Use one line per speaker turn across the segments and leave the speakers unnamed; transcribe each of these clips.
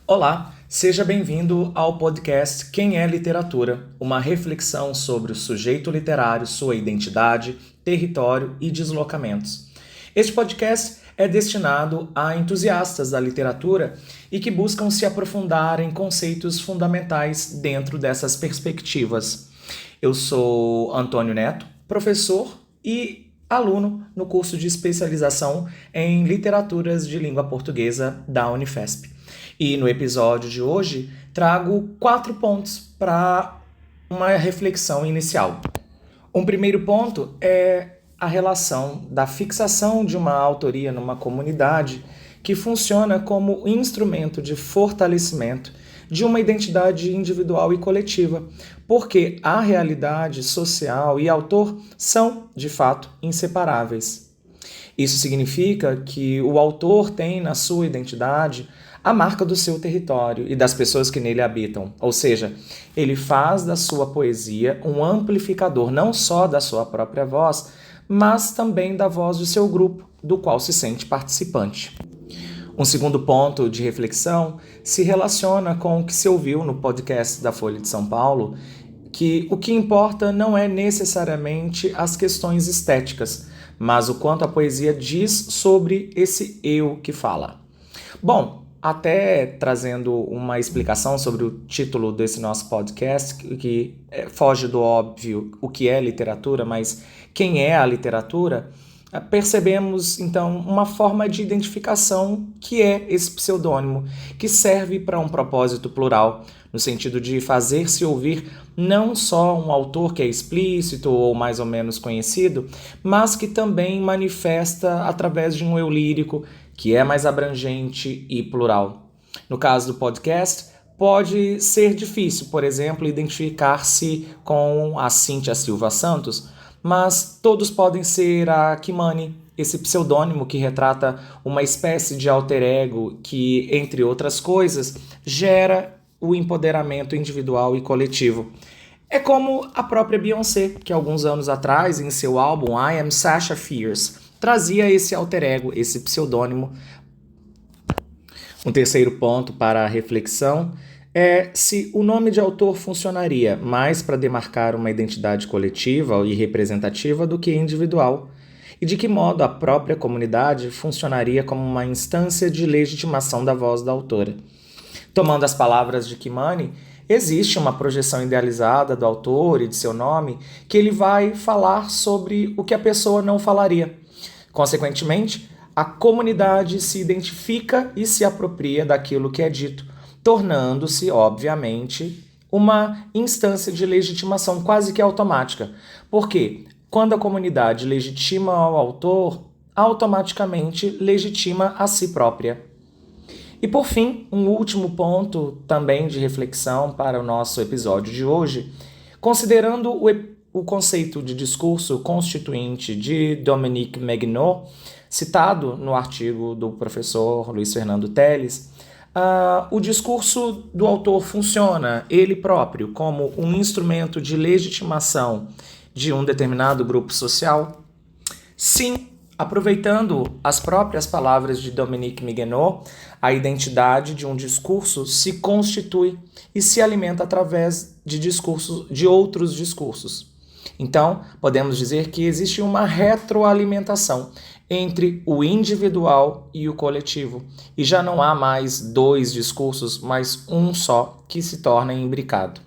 Olá, seja bem-vindo ao podcast Quem é Literatura? Uma reflexão sobre o sujeito literário, sua identidade, território e deslocamentos. Este podcast é destinado a entusiastas da literatura e que buscam se aprofundar em conceitos fundamentais dentro dessas perspectivas. Eu sou Antônio Neto, professor e aluno no curso de especialização em literaturas de língua portuguesa da Unifesp. E no episódio de hoje trago 4 pontos para uma reflexão inicial. Um primeiro ponto é a relação da fixação de uma autoria numa comunidade que funciona como instrumento de fortalecimento de uma identidade individual e coletiva, porque a realidade social e autor são, de fato, inseparáveis. Isso significa que o autor tem na sua identidade a marca do seu território e das pessoas que nele habitam. Ou seja, ele faz da sua poesia um amplificador não só da sua própria voz, mas também da voz do seu grupo, do qual se sente participante. Um segundo ponto de reflexão se relaciona com o que se ouviu no podcast da Folha de São Paulo, que o que importa não é necessariamente as questões estéticas, mas o quanto a poesia diz sobre esse eu que fala. Bom, até trazendo uma explicação sobre o título desse nosso podcast, que foge do óbvio o que é literatura, mas quem é a literatura, percebemos então uma forma de identificação que é esse pseudônimo, que serve para um propósito plural, no sentido de fazer-se ouvir não só um autor que é explícito ou mais ou menos conhecido, mas que também manifesta através de um eu lírico, que é mais abrangente e plural. No caso do podcast, pode ser difícil, por exemplo, identificar-se com a Cíntia Silva Santos, mas todos podem ser a Kimani, esse pseudônimo que retrata uma espécie de alter ego que, entre outras coisas, gera o empoderamento individual e coletivo. É como a própria Beyoncé, que alguns anos atrás, em seu álbum I Am Sasha Fierce, trazia esse alter ego, esse pseudônimo. Um terceiro ponto para a reflexão é se o nome de autor funcionaria mais para demarcar uma identidade coletiva e representativa do que individual, e de que modo a própria comunidade funcionaria como uma instância de legitimação da voz da autora. Tomando as palavras de Kimani, existe uma projeção idealizada do autor e de seu nome que ele vai falar sobre o que a pessoa não falaria. Consequentemente, a comunidade se identifica e se apropria daquilo que é dito, tornando-se, obviamente, uma instância de legitimação quase que automática. Porque quando a comunidade legitima ao autor, automaticamente legitima a si própria. E por fim, um último ponto também de reflexão para o nosso episódio de hoje, considerando o conceito de discurso constituinte de Dominique Megnaud, citado no artigo do professor Luiz Fernando Teles, o discurso do autor funciona, ele próprio, como um instrumento de legitimação de um determinado grupo social? Sim, aproveitando as próprias palavras de Dominique Megnaud, a identidade de um discurso se constitui e se alimenta através de outros discursos. Então, podemos dizer que existe uma retroalimentação entre o individual e o coletivo, e já não há mais 2 discursos, mas um só que se torna imbricado.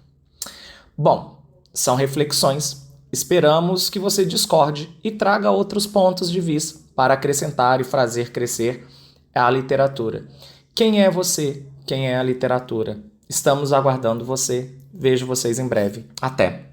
Bom, são reflexões. Esperamos que você discorde e traga outros pontos de vista para acrescentar e fazer crescer a literatura. Quem é você? Quem é a literatura? Estamos aguardando você. Vejo vocês em breve. Até!